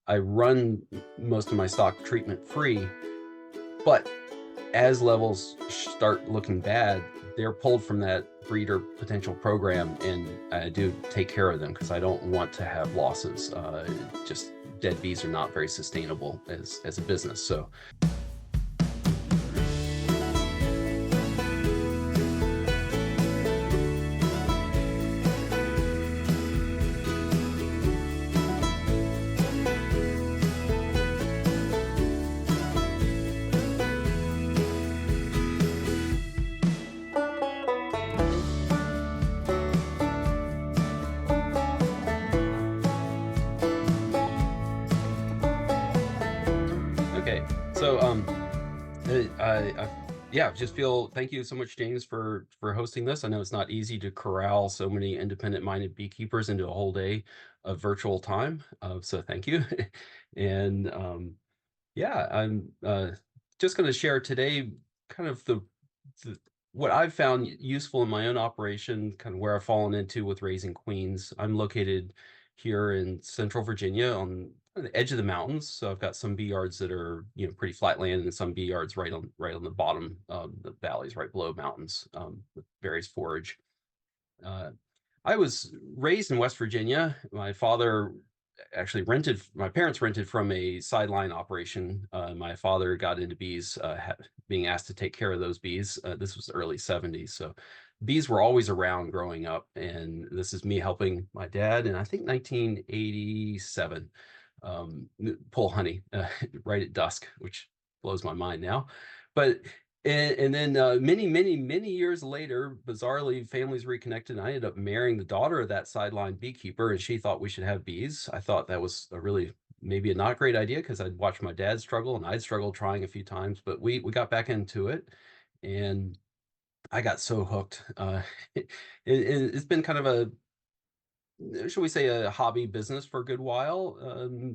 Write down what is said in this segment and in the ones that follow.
I run most of my stock treatment free, but as levels start looking bad, they're pulled from that breeder potential program, and I do take care of them because I don't want to have losses. Just dead bees are not very sustainable as a business. So okay, so yeah, just feel thank you so much, James, for hosting this. I know it's not easy to corral so many independent-minded beekeepers into a whole day of virtual time. So thank you. And yeah, I'm just going to share today kind of the what I've found useful in my own operation, kind of where I've fallen into with raising queens. I'm located here in Central Virginia on the edge of the mountains, so I've got some bee yards that are pretty flat land, and some bee yards right on the bottom of the valleys, right below mountains, with various forage. Uh, I was raised in West Virginia. My father actually my parents rented from a sideline operation. My father got into bees, being asked to take care of those bees. This was the early 70s. So bees were always around growing up. And this is me helping my dad in, I think, 1987, pull honey right at dusk, which blows my mind now. But and then many years later, bizarrely, families reconnected, and I ended up marrying the daughter of that sideline beekeeper, and she thought we should have bees. I thought that was a really maybe a not great idea because I'd watched my dad struggle and I'd struggled trying a few times, but we got back into it, and I got so hooked. It's been kind of a, should we say, a hobby business for a good while,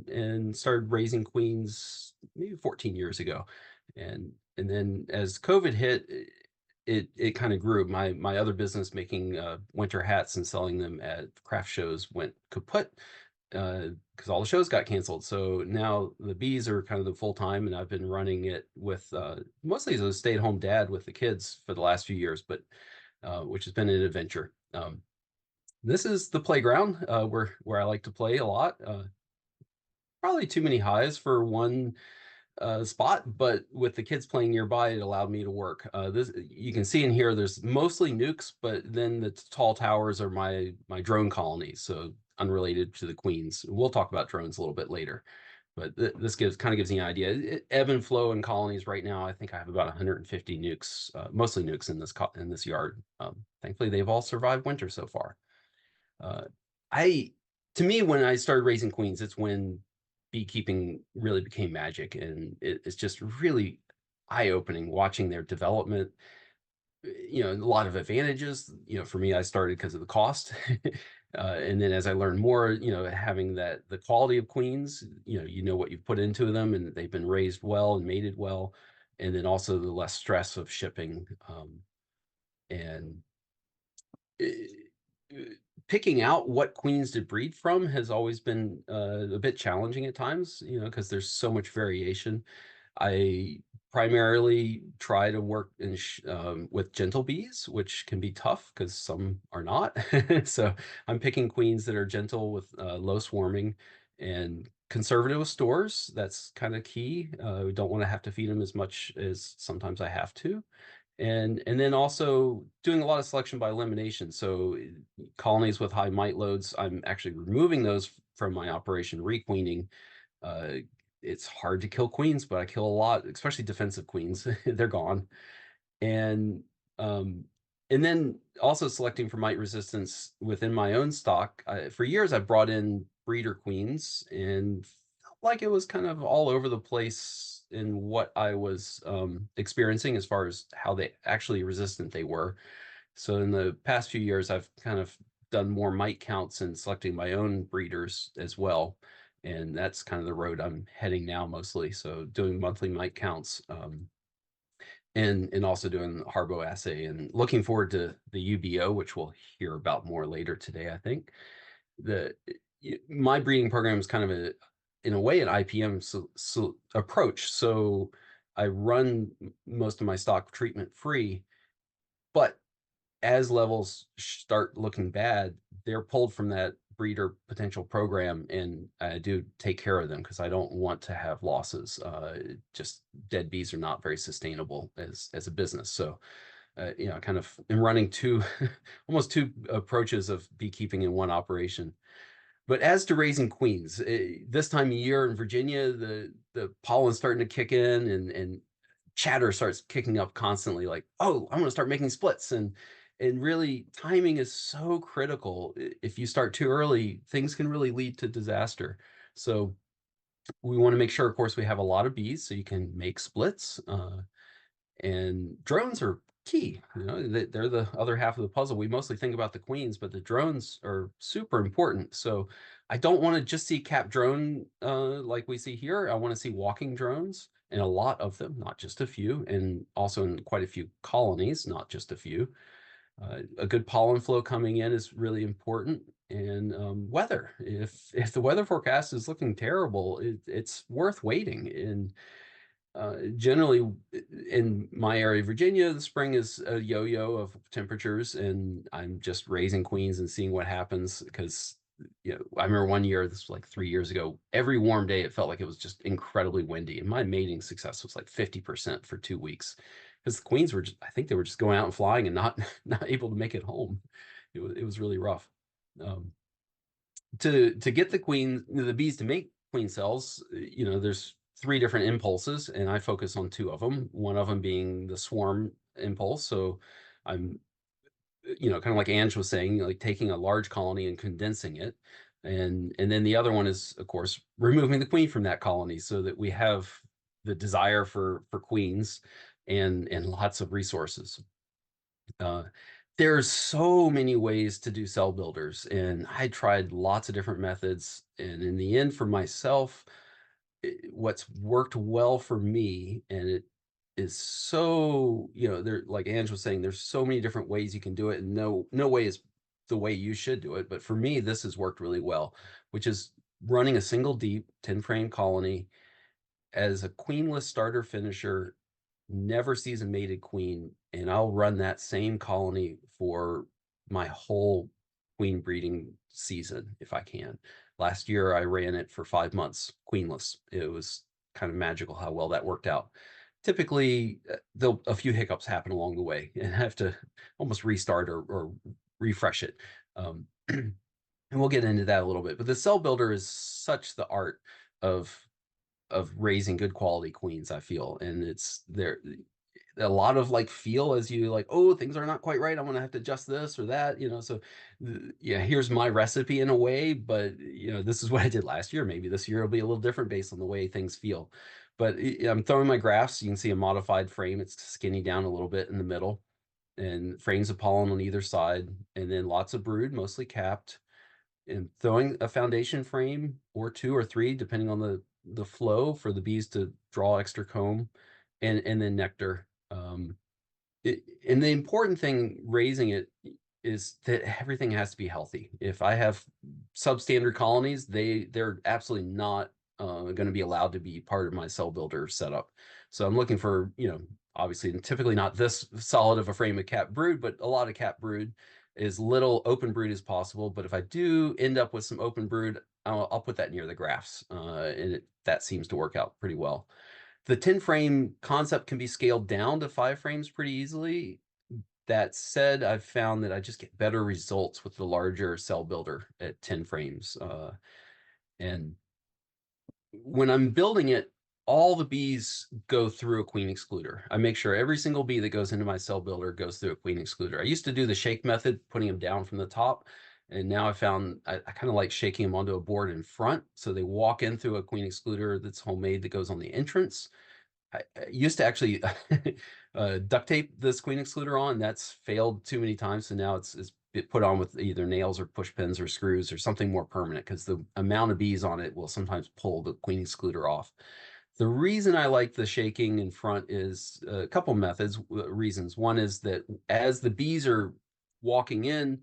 and started raising queens maybe 14 years ago. And then as COVID hit, it kind of grew. My other business, making winter hats and selling them at craft shows, went kaput because all the shows got canceled. So now the bees are kind of the full time, and I've been running it with mostly as a stay-at-home dad with the kids for the last few years, but which has been an adventure. This is the playground where I like to play a lot. Probably too many hives for one spot, but with the kids playing nearby, it allowed me to work. This, you can see in here, there's mostly nucs, but then the tall towers are my drone colonies, so unrelated to the queens. We'll talk about drones a little bit later, but this kind of gives you an idea. Ebb and flow in colonies right now. I think I have about 150 nucs, mostly nucs in this yard. Thankfully, they've all survived winter so far. Uh, I, to me, when I started raising queens, it's when beekeeping really became magic, and it's just really eye-opening watching their development. A lot of advantages. For me, I started because of the cost, and then as I learned more, having the quality of queens, what you've put into them, and they've been raised well and mated well, and then also the less stress of shipping, and uh, picking out what queens to breed from has always been a bit challenging at times, because there's so much variation. I primarily try to work with gentle bees, which can be tough because some are not. So I'm picking queens that are gentle with low swarming and conservative with stores. That's kind of key. We don't want to have to feed them as much as sometimes I have to. And then also doing a lot of selection by elimination. So colonies with high mite loads, I'm actually removing those from my operation. Requeening, uh, it's hard to kill queens, but I kill a lot, especially defensive queens. They're gone. And um, and then also selecting for mite resistance within my own stock. For years, I've brought in breeder queens and felt like it was kind of all over the place in what I was experiencing as far as how actually resistant they were. So in the past few years, I've kind of done more mite counts and selecting my own breeders as well. And that's kind of the road I'm heading now mostly. So doing monthly mite counts, and also doing Harbo assay, and looking forward to the UBO, which we'll hear about more later today, I think. My breeding program is kind of in a way, an IPM approach. So I run most of my stock treatment free, but as levels start looking bad, they're pulled from that breeder potential program, and I do take care of them because I don't want to have losses. Just dead bees are not very sustainable as a business. So, I kind of am running two, almost two approaches of beekeeping in one operation. But as to raising queens, this time of year in Virginia, the pollen's starting to kick in, and chatter starts kicking up constantly, like, oh, I'm going to start making splits. And really, timing is so critical. If you start too early, things can really lead to disaster. So we want to make sure, of course, we have a lot of bees so you can make splits. And drones are key. They're the other half of the puzzle. We mostly think about the queens, but the drones are super important. So I don't want to just see cap drone like we see here. I want to see walking drones, and a lot of them, not just a few, and also in quite a few colonies, not just a few. A good pollen flow coming in is really important. And weather. If the weather forecast is looking terrible, it's worth waiting. And generally, in my area of Virginia, the spring is a yo-yo of temperatures, and I'm just raising queens and seeing what happens. Because I remember one year, this was like 3 years ago, every warm day it felt like it was just incredibly windy, and my mating success was like 50% for 2 weeks, because the queens were I think they were just going out and flying and not not able to make it home. It was really rough. Um, to get the bees to make queen cells, there's three different impulses, and I focus on two of them. One of them being the swarm impulse. So I'm, kind of like Ange was saying, like taking a large colony and condensing it. And then the other one is, of course, removing the queen from that colony so that we have the desire for queens and lots of resources. Uh, there's so many ways to do cell builders, and I tried lots of different methods. And in the end, for myself, what's worked well for me, and it is so, there, like Ange was saying, there's so many different ways you can do it, and no way is the way you should do it. But for me, this has worked really well, which is running a single deep 10 frame colony as a queenless starter finisher, never sees a mated queen, and I'll run that same colony for my whole queen breeding season if I can. Last year, I ran it for 5 months, queenless. It was kind of magical how well that worked out. Typically, a few hiccups happen along the way, and I have to almost restart or refresh it. And we'll get into that a little bit. But the cell builder is such the art of raising good quality queens, I feel. And it's there a lot of like feel as you like, oh, things are not quite right, I'm gonna have to adjust this or that. So yeah, here's my recipe in a way, but this is what I did last year. Maybe this year will be a little different based on the way things feel. But I'm throwing my graphs. You can see a modified frame. It's skinny down a little bit in the middle, and frames of pollen on either side, and then lots of brood, mostly capped, and throwing a foundation frame or two or three, depending on the flow, for the bees to draw extra comb, and then nectar. And the important thing raising it is that everything has to be healthy. If I have substandard colonies, they're absolutely not going to be allowed to be part of my cell builder setup. So I'm looking for, obviously, and typically not this solid of a frame of cap brood, but a lot of cap brood, as little open brood as possible. But if I do end up with some open brood, I'll put that near the grafts, and that seems to work out pretty well. The 10 frame concept can be scaled down to 5 frames pretty easily. That said, I've found that I just get better results with the larger cell builder at 10 frames. And when I'm building it, all the bees go through a queen excluder. I make sure every single bee that goes into my cell builder goes through a queen excluder. I used to do the shake method, putting them down from the top. And now I found I kind of like shaking them onto a board in front. So they walk in through a queen excluder that's homemade that goes on the entrance. I used to actually duct tape this queen excluder on. That's failed too many times. So now it's put on with either nails or push pins or screws or something more permanent, because the amount of bees on it will sometimes pull the queen excluder off. The reason I like the shaking in front is a couple methods, reasons. One is that as the bees are walking in,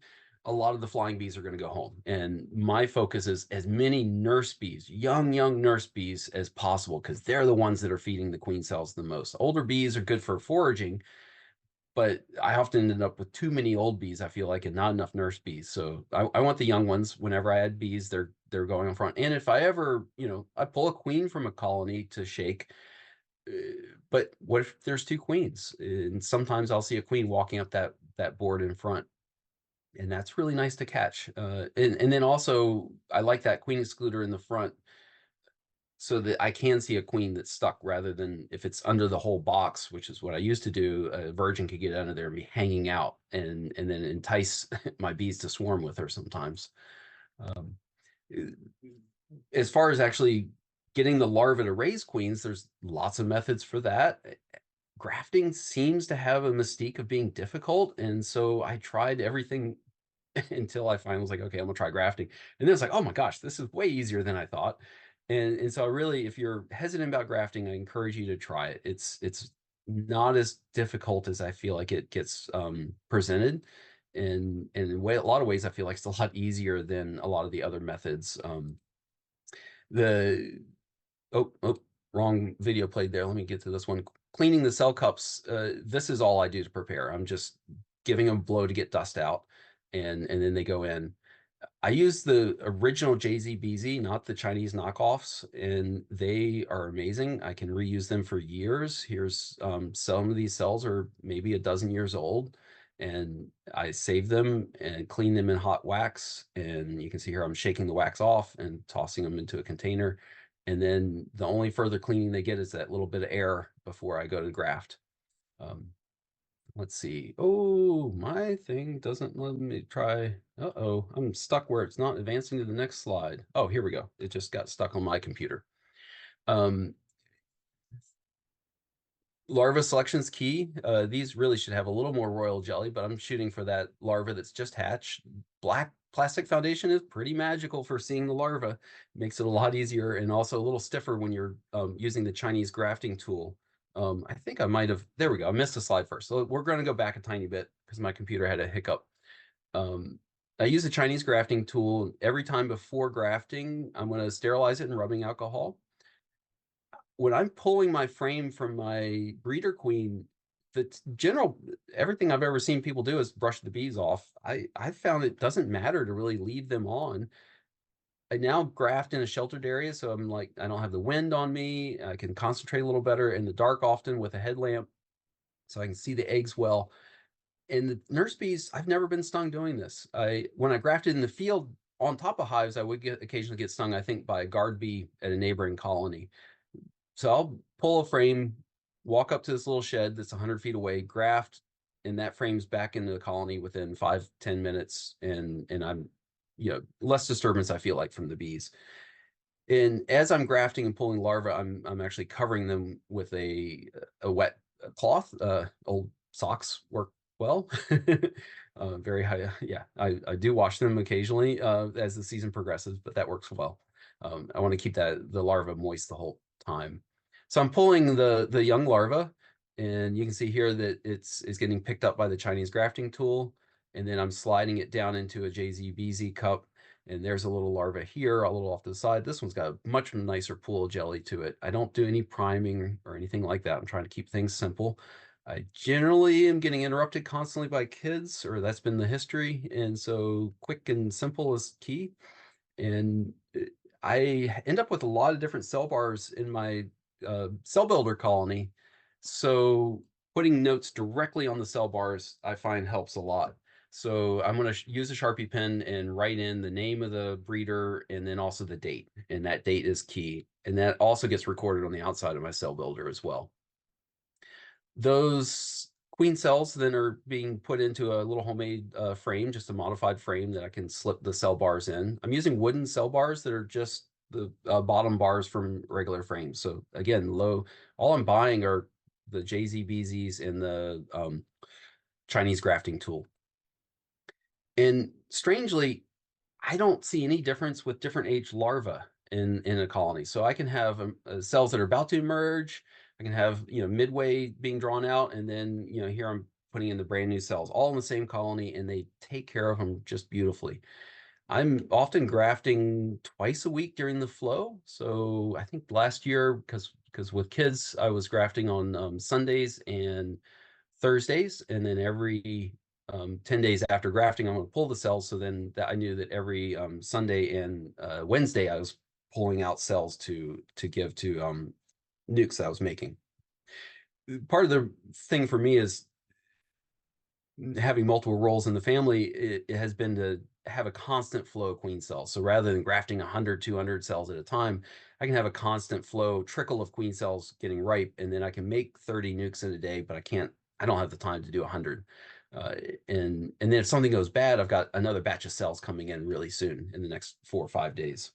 a lot of the flying bees are going to go home. And my focus is as many nurse bees, young nurse bees as possible, because they're the ones that are feeding the queen cells the most. Older bees are good for foraging, but I often end up with too many old bees, I feel like, and not enough nurse bees. So I want the young ones. Whenever I add bees, they're going in front. And if I ever, I pull a queen from a colony to shake, uh, but what if there's two queens? And sometimes I'll see a queen walking up that board in front, and that's really nice to catch. And then also I like that queen excluder in the front so that I can see a queen that's stuck, rather than if it's under the whole box, which is what I used to do. A virgin could get under there and be hanging out, and then entice my bees to swarm with her sometimes. Um, as far as actually getting the larva to raise queens, there's lots of methods for that. Grafting seems to have a mystique of being difficult, and so I tried everything until I finally was like, okay, I'm gonna try grafting. And then it's like, oh my gosh, this is way easier than I thought. And so I really, if you're hesitant about grafting, I encourage you to try it. It's not as difficult as I feel like it gets presented. And in a lot of ways, I feel like it's a lot easier than a lot of the other methods. The oh, wrong video played there. Let me get to this one. Cleaning the cell cups. This is all I do to prepare. I'm just giving them a blow to get dust out, and then they go in. I use the original JZBZ, not the Chinese knockoffs, and they are amazing. I can reuse them for years. Here's some of these cells are maybe a dozen years old, and I save them and clean them in hot wax. And you can see here I'm shaking the wax off and tossing them into a container. And then the only further cleaning they get is that little bit of air before I go to graft. Um, Let's see. Oh, my thing doesn't let me try. Uh-oh, I'm stuck where it's not advancing to the next slide. Oh, here we go. It just got stuck on my computer. Um, Larva selection's key. These really should have a little more royal jelly, but I'm shooting for that larva that's just hatched. Black plastic foundation is pretty magical for seeing the larva. Makes it a lot easier, and also a little stiffer when you're using the Chinese grafting tool. I think I might have, there we go. I missed a slide first. So we're going to go back a tiny bit because my computer had a hiccup. I use a Chinese grafting tool. Every time before grafting, I'm going to sterilize it in rubbing alcohol. When I'm pulling my frame from my breeder queen, the general, everything I've ever seen people do is brush the bees off. I found it doesn't matter to really leave them on. I now graft in a sheltered area, so I'm like, I don't have the wind on me. I can concentrate a little better in the dark, often with a headlamp, so I can see the eggs well. And the nurse bees, I've never been stung doing this. When I grafted in the field on top of hives, I would occasionally get stung, I think, by a guard bee at a neighboring colony. So I'll pull a frame, walk up to this little shed that's 100 feet away, graft, and that frame's back into the colony within 5-10 minutes, and I'm, less disturbance, I feel like, from the bees. And as I'm grafting and pulling larvae, I'm actually covering them with a wet cloth. Old socks work well. Very high. Yeah, I do wash them occasionally as the season progresses, but that works well. I want to keep the larva moist the whole time. So I'm pulling the young larva, and you can see here that it's getting picked up by the Chinese grafting tool, and then I'm sliding it down into a JZBZ cup. And there's a little larva here, a little off to the side. This one's got a much nicer pool of jelly to it. I don't do any priming or anything like that. I'm trying to keep things simple. I generally am getting interrupted constantly by kids, or that's been the history. And so quick and simple is key. And I end up with a lot of different cell bars in my cell builder colony. So putting notes directly on the cell bars, I find helps a lot. So I'm going to use a Sharpie pen and write in the name of the breeder and then also the date. And that date is key. And that also gets recorded on the outside of my cell builder as well. Those queen cells then are being put into a little homemade frame, just a modified frame that I can slip the cell bars in. I'm using wooden cell bars that are just the bottom bars from regular frames. So again, all I'm buying are the JZBZs and the Chinese grafting tool. And strangely, I don't see any difference with different age larvae in a colony. So I can have cells that are about to emerge. I can have midway being drawn out, and then here I'm putting in the brand new cells, all in the same colony, and they take care of them just beautifully. I'm often grafting twice a week during the flow. So I think last year, because with kids, I was grafting on Sundays and Thursdays, and then every 10 days after grafting, I'm going to pull the cells. So then I knew that every Sunday and Wednesday, I was pulling out cells to give to nucs I was making. Part of the thing for me is having multiple roles in the family. It has been to have a constant flow of queen cells. So rather than grafting 100, 200 cells at a time, I can have a constant flow trickle of queen cells getting ripe, and then I can make 30 nucs in a day, but I don't have the time to do 100. And then if something goes bad, I've got another batch of cells coming in really soon in the next 4 or 5 days.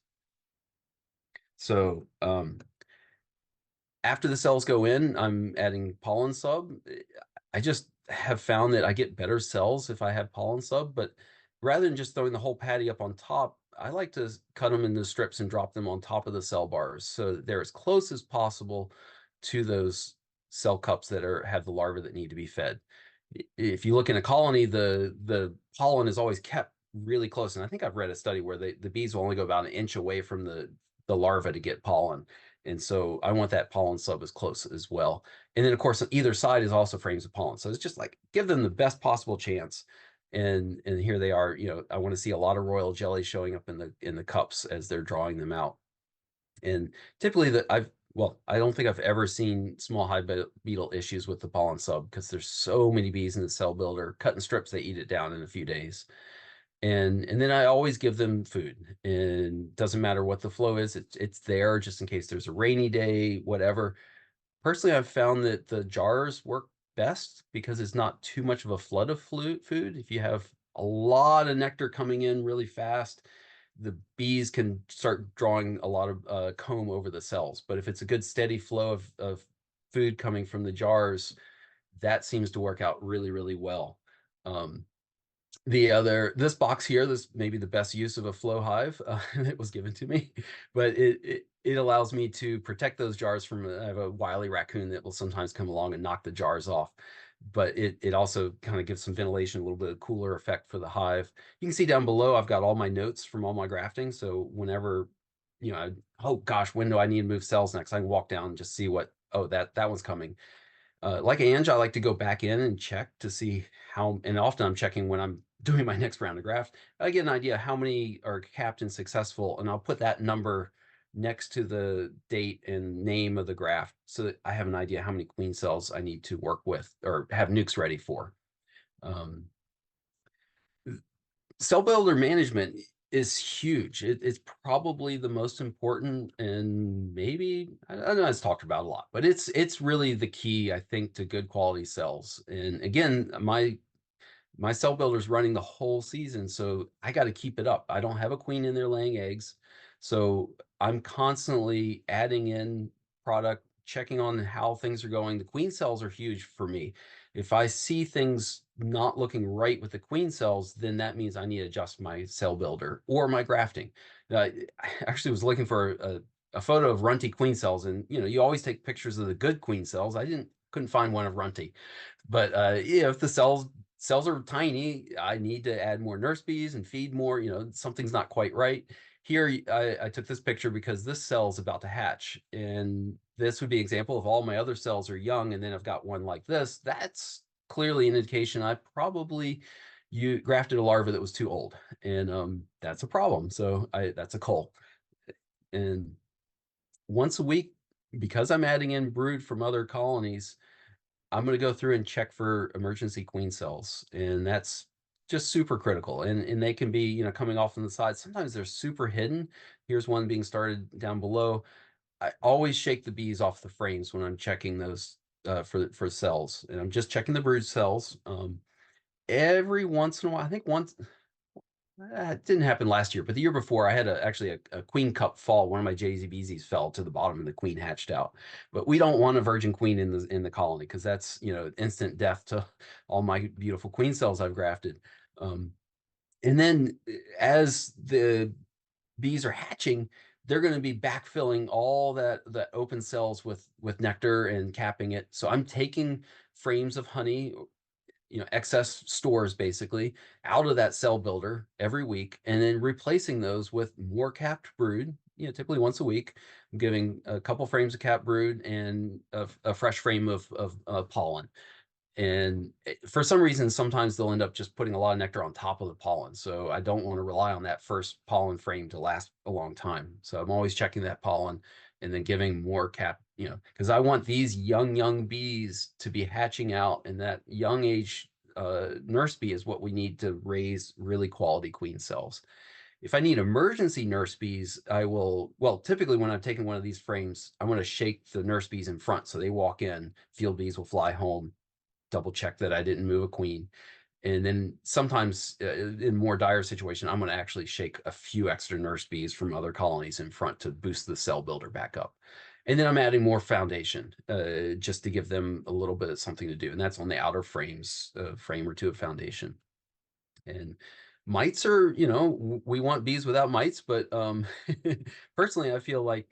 So after the cells go in, I'm adding pollen sub. I just have found that I get better cells if I have pollen sub, but rather than just throwing the whole patty up on top, I like to cut them into strips and drop them on top of the cell bars so that they're as close as possible to those cell cups that have the larvae that need to be fed. If you look in a colony, the pollen is always kept really close. And I think I've read a study where the bees will only go about an inch away from the larva to get pollen. And so I want that pollen sub as close as well. And then, of course, on either side is also frames of pollen. So it's just like give them the best possible chance. And here they are. I want to see a lot of royal jelly showing up in the cups as they're drawing them out. And typically, I don't think I've ever seen small hive beetle issues with the pollen sub because there's so many bees in the cell builder. Cutting strips, they eat it down in a few days. And then I always give them food, and doesn't matter what the flow is, it's there just in case there's a rainy day, whatever. Personally, I've found that the jars work best because it's not too much of a flood of food. If you have a lot of nectar coming in really fast, the bees can start drawing a lot of comb over the cells. But if it's a good steady flow of food coming from the jars, that seems to work out really, really well. This box here, this may be the best use of a flow hive that was given to me, but it allows me to protect those jars from, I have a wily raccoon that will sometimes come along and knock the jars off, but it also kind of gives some ventilation, a little bit of cooler effect for the hive. You can see down below, I've got all my notes from all my grafting. So whenever, oh gosh, when do I need to move cells next? I can walk down and just see that one's coming. Like Ange, I like to go back in and check to see and often I'm checking when I'm doing my next round of graft. I get an idea how many are capped and successful, and I'll put that number next to the date and name of the graft so that I have an idea how many queen cells I need to work with or have nucs ready for. Cell builder management is huge. It's probably the most important, and maybe I know it's talked about a lot, but it's really the key, I think, to good quality cells. And again, my cell builder is running the whole season, so I got to keep it up. I don't have a queen in there laying eggs, so I'm constantly adding in product, checking on how things are going. The queen cells are huge for me. If I see things not looking right with the queen cells, then that means I need to adjust my cell builder or my grafting. I actually was looking for a photo of runty queen cells, and you always take pictures of the good queen cells. Couldn't find one of runty, but if the cells are tiny, I need to add more nurse bees and feed more. Something's not quite right. Here, I took this picture because this cell is about to hatch, and this would be an example of all my other cells are young, and then I've got one like this. That's clearly an indication I probably grafted a larva that was too old, and that's a problem. So that's a cull. And once a week, because I'm adding in brood from other colonies, I'm going to go through and check for emergency queen cells, and that's just super critical. And they can be, coming off on the side. Sometimes they're super hidden. Here's one being started down below. I always shake the bees off the frames when I'm checking those for cells, and I'm just checking the brood cells. Every once in a while, I think once. It didn't happen last year, but the year before, I had actually a queen cup fall. One of my JZBZs fell to the bottom, and the queen hatched out. But we don't want a virgin queen in the colony because that's instant death to all my beautiful queen cells I've grafted. And then as the bees are hatching, they're going to be backfilling all that open cells with nectar and capping it. So I'm taking frames of honey. excess stores basically out of that cell builder every week, and then replacing those with more capped brood, typically once a week. I'm giving a couple frames of capped brood and a fresh frame of pollen. And for some reason, sometimes they'll end up just putting a lot of nectar on top of the pollen. So I don't want to rely on that first pollen frame to last a long time. So I'm always checking that pollen and then giving more cap, because I want these young bees to be hatching out, and that young age nurse bee is what we need to raise really quality queen cells. If I need emergency nurse bees, I will, well, typically when I'm taking one of these frames, I want to shake the nurse bees in front. So they walk in, field bees will fly home, double check that I didn't move a queen. And then sometimes in more dire situation, I'm going to actually shake a few extra nurse bees from other colonies in front to boost the cell builder back up. And then I'm adding more foundation just to give them a little bit of something to do. And that's on the outer frames, frame or two of foundation. And mites are, we want bees without mites, but personally, I feel like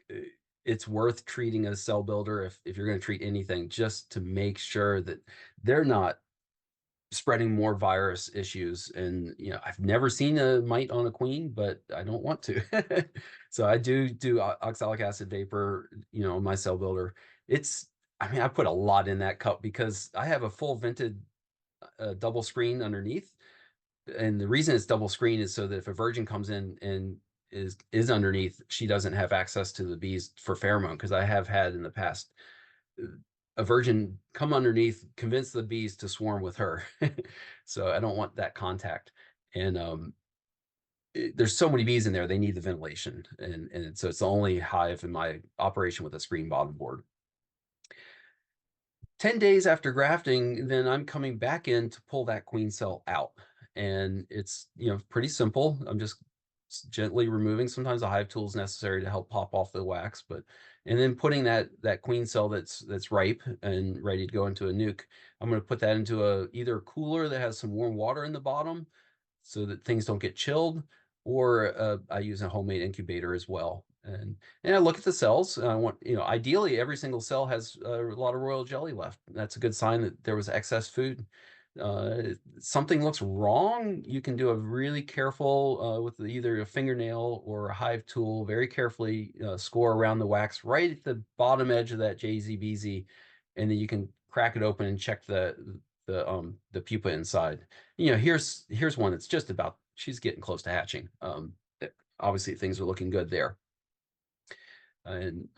it's worth treating a cell builder if you're going to treat anything, just to make sure that they're not spreading more virus issues. And I've never seen a mite on a queen, but I don't want to. So I do oxalic acid vapor, on my cell builder. I put a lot in that cup because I have a full vented double screen underneath. And the reason it's double screen is so that if a virgin comes in and is underneath, she doesn't have access to the bees for pheromone. Because I have had in the past a virgin come underneath, convince the bees to swarm with her. So I don't want that contact. And there's so many bees in there, they need the ventilation. And so it's the only hive in my operation with a screen bottom board. 10 days after grafting, then I'm coming back in to pull that queen cell out. And it's, pretty simple. I'm just gently removing. Sometimes a hive tool is necessary to help pop off the wax, and then putting that queen cell that's ripe and ready to go into a nuke. I'm going to put that into either a cooler that has some warm water in the bottom so that things don't get chilled, or I use a homemade incubator as well. And I look at the cells. And I want, ideally every single cell has a lot of royal jelly left. That's a good sign that there was excess food. Something looks wrong, you can do a really careful with either a fingernail or a hive tool, very carefully score around the wax right at the bottom edge of that JZBZ, and then you can crack it open and check the pupa inside. Here's one that's just about, she's getting close to hatching. Obviously things are looking good there. And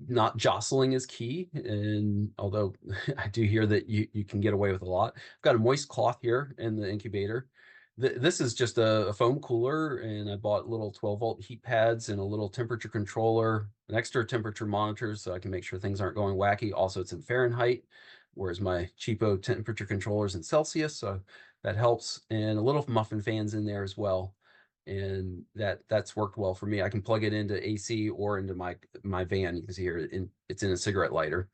not jostling is key. And although I do hear that you can get away with a lot. I've got a moist cloth here in the incubator. This is just a foam cooler, and I bought little 12-volt heat pads and a little temperature controller, an extra temperature monitor so I can make sure things aren't going wacky. Also, it's in Fahrenheit, whereas my cheapo temperature controller is in Celsius, so that helps. And a little muffin fans in there as well. And that's worked well for me. I can plug it into AC or into my van. You can see here it's in a cigarette lighter.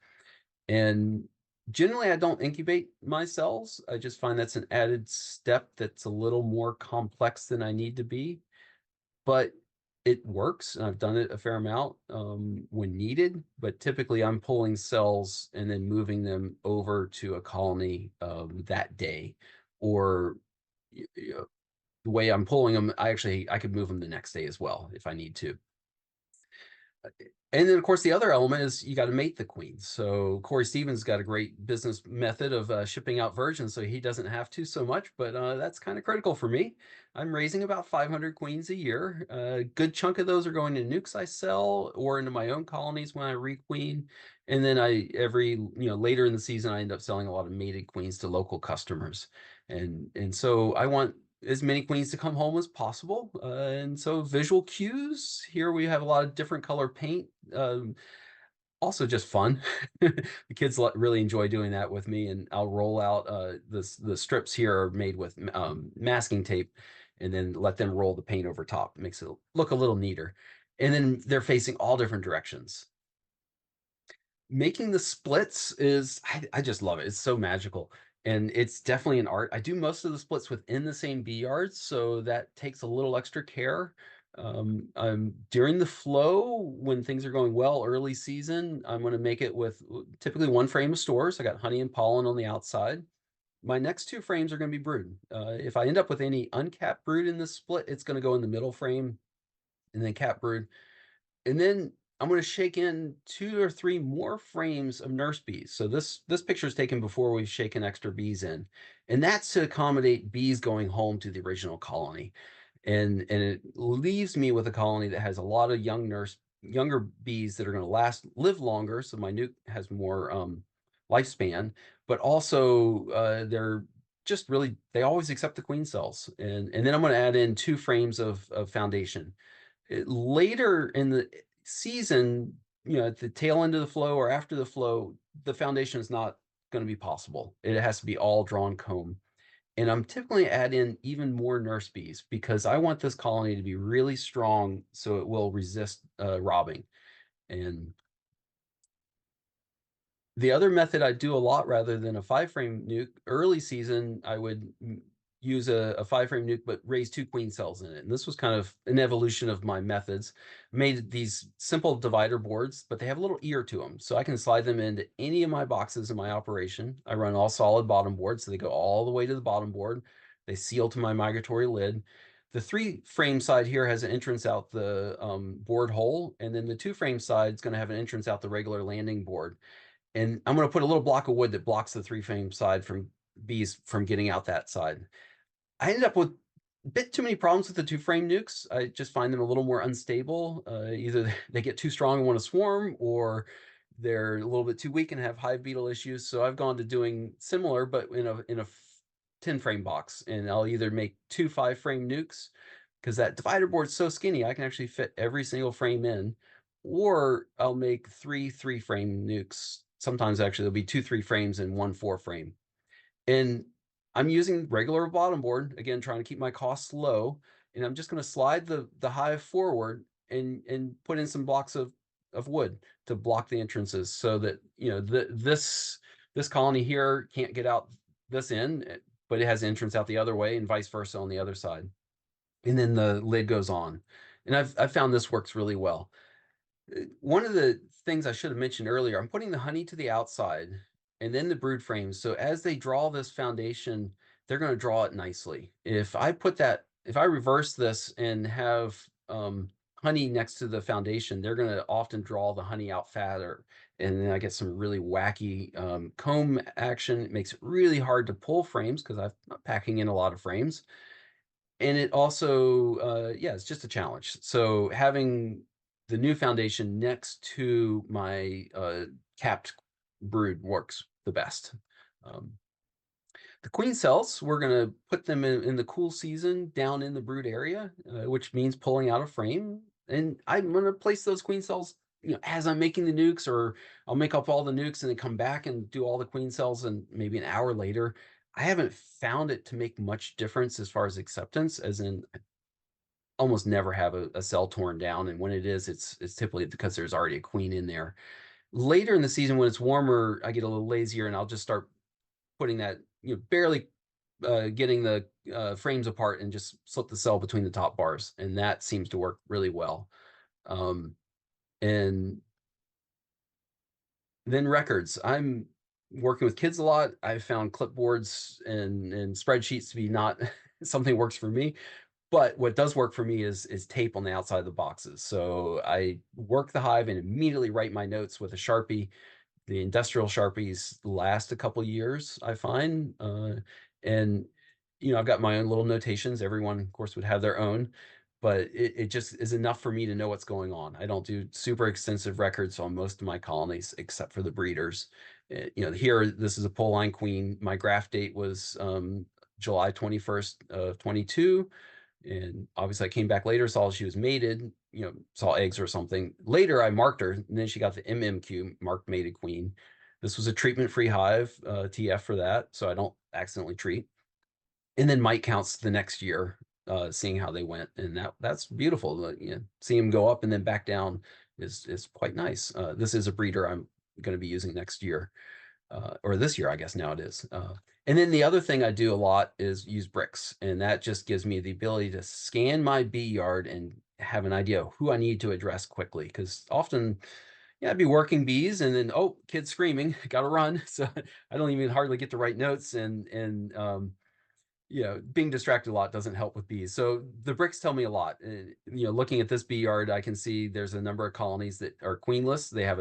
And generally I don't incubate my cells. I just find that's an added step that's a little more complex than I need to be, but it works. And I've done it a fair amount when needed, but typically I'm pulling cells and then moving them over to a colony that day, or the way I'm pulling them, I could move them the next day as well if I need to. And then, of course, the other element is you got to mate the queens. So Corey Stevens got a great business method of shipping out virgins, so he doesn't have to so much, but that's kind of critical for me. I'm raising about 500 queens a year. A good chunk of those are going to nukes I sell or into my own colonies when I requeen. And then later in the season, I end up selling a lot of mated queens to local customers. And so I want as many queens to come home as possible. And so visual cues, here we have a lot of different color paint. Also just fun. The kids really enjoy doing that with me, and I'll roll out the strips here are made with masking tape, and then let them roll the paint over top. It makes it look a little neater. And then they're facing all different directions. Making the splits is, I just love it. It's so magical. And it's definitely an art. I do most of the splits within the same bee yards, so that takes a little extra care. During the flow, when things are going well, early season, I'm going to make it with typically one frame of stores. I got honey and pollen on the outside. my next two frames are going to be brood. If I end up with any uncapped brood in this split, it's going to go in the middle frame and then cap brood. And then I'm going to shake in 2 or 3 more frames of nurse bees. So this picture is taken before we've shaken extra bees in, and that's to accommodate bees going home to the original colony. And it leaves me with a colony that has a lot of younger bees that are going to live longer. So my nuke has more lifespan, but also they're just really, they always accept the queen cells. And then I'm going to add in 2 frames of foundation. Later in the season, at the tail end of the flow or after the flow, the foundation is not going to be possible. It has to be all drawn comb. And I'm typically add in even more nurse bees because I want this colony to be really strong so it will resist robbing. And the other method I do a lot rather than a 5-frame nuke, early season, I would use a 5-frame nuke, but raise 2 queen cells in it. And this was kind of an evolution of my methods. Made these simple divider boards, but they have a little ear to them. So I can slide them into any of my boxes in my operation. I run all solid bottom boards, so they go all the way to the bottom board. They seal to my migratory lid. The 3-frame side here has an entrance out the board hole, and then the 2-frame side is going to have an entrance out the regular landing board. And I'm going to put a little block of wood that blocks the 3-frame side from bees from getting out that side. I ended up with a bit too many problems with the 2-frame nukes. I just find them a little more unstable. Either they get too strong and want to swarm, or they're a little bit too weak and have hive beetle issues. So I've gone to doing similar, but in a 10-frame box, and I'll either make 2 5-frame nukes because that divider board's so skinny I can actually fit every single frame in, or I'll make 3 3-frame nukes. Sometimes actually there'll be 2 3-frames and 1 4-frame. And I'm using regular bottom board, again, trying to keep my costs low. And I'm just going to slide the hive forward and put in some blocks of wood to block the entrances so that, this colony here can't get out this end, but it has entrance out the other way and vice versa on the other side. And then the lid goes on. And I've found this works really well. One of the things I should have mentioned earlier, I'm putting the honey to the outside and then the brood frames. So as they draw this foundation, they're going to draw it nicely. If I reverse this and have honey next to the foundation, they're going to often draw the honey out fatter. And then I get some really wacky comb action. It makes it really hard to pull frames because I'm packing in a lot of frames. And it also, it's just a challenge. So having the new foundation next to my capped brood works the best. The queen cells, we're going to put them in the cool season down in the brood area, which means pulling out a frame. And I'm going to place those queen cells, as I'm making the nukes, or I'll make up all the nukes and then come back and do all the queen cells, and maybe an hour later. I haven't found it to make much difference as far as acceptance, as in almost never have a cell torn down. And when it is, it's typically because there's already a queen in there. Later in the season, when it's warmer, I get a little lazier and I'll just start putting that, barely getting the frames apart and just slip the cell between the top bars. And that seems to work really well. And then records. I'm working with kids a lot. I've found clipboards and spreadsheets to be not something that works for me. But what does work for me is tape on the outside of the boxes. So I work the hive and immediately write my notes with a Sharpie. The industrial Sharpies last a couple years, I find. And, I've got my own little notations. Everyone, of course, would have their own. But it just is enough for me to know what's going on. I don't do super extensive records on most of my colonies, except for the breeders. Here, this is a pole line queen. My graft date was July 21st of 22. And obviously I came back later, saw she was mated, saw eggs or something. Later I marked her, and then she got the MMQ, marked mated queen. This was a treatment-free hive, TF for that, so I don't accidentally treat. And then mite counts the next year, seeing how they went, and that's beautiful. Seeing them go up and then back down is quite nice. This is a breeder I'm going to be using next year, or this year, I guess now it is. And then the other thing I do a lot is use bricks, and that just gives me the ability to scan my bee yard and have an idea of who I need to address quickly. Because often, Yeah, I'd be working bees and then, oh, kids screaming, gotta run. So I don't even hardly get to write notes being distracted a lot doesn't help with bees. So the bricks tell me a lot. Looking at this bee yard, I can see there's a number of colonies that are queenless. They have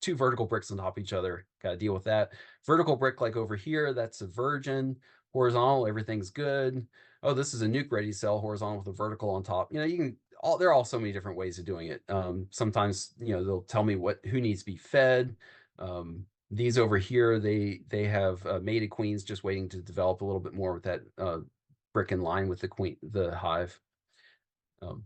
two vertical bricks on top of each other. Got to deal with that. Vertical brick, like over here, that's a virgin. Horizontal, everything's good. Oh, this is a nuke ready cell, horizontal with a vertical on top. There are all so many different ways of doing it. Sometimes, they'll tell me who needs to be fed. These over here, they have mated queens just waiting to develop a little bit more with that brick in line with the hive. Um,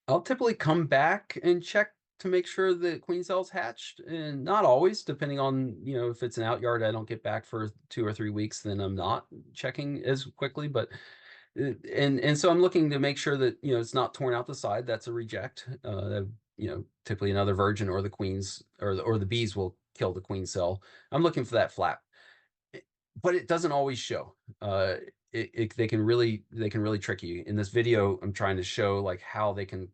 I'll typically come back and check to make sure the queen cell's hatched, and not always, depending on, if it's an out yard, I don't get back for 2 or 3 weeks, then I'm not checking as quickly. But and so I'm looking to make sure that it's not torn out the side. That's a reject. Typically another virgin or the queens or the bees will kill the queen cell. I'm looking for that flap, but it doesn't always show. They can really trick you. In this video, I'm trying to show like how they can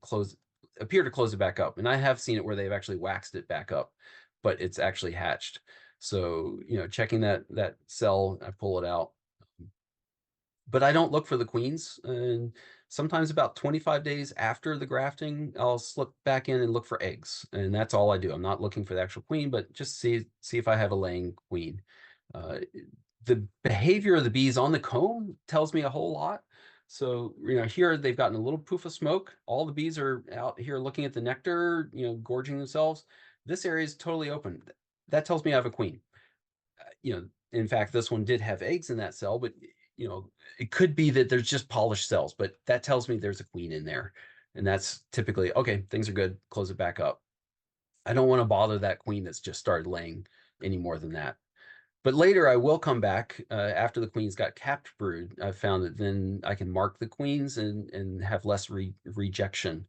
appear to close it back up, and I have seen it where they've actually waxed it back up, but it's actually hatched. So checking that cell, I pull it out, but I don't look for the queens. And sometimes about 25 days after the grafting, I'll slip back in and look for eggs, and that's all I do. I'm not looking for the actual queen, but just see if I have a laying queen. Uh, the behavior of the bees on the comb tells me a whole lot. So, here they've gotten a little poof of smoke. All the bees are out here looking at the nectar, gorging themselves. This area is totally open. That tells me I have a queen. In fact, this one did have eggs in that cell, but it could be that there's just polished cells, but that tells me there's a queen in there. And that's typically, okay, things are good, close it back up. I don't want to bother that queen that's just started laying any more than that. But later I will come back after the queens got capped brood. I found that then I can mark the queens and have less rejection.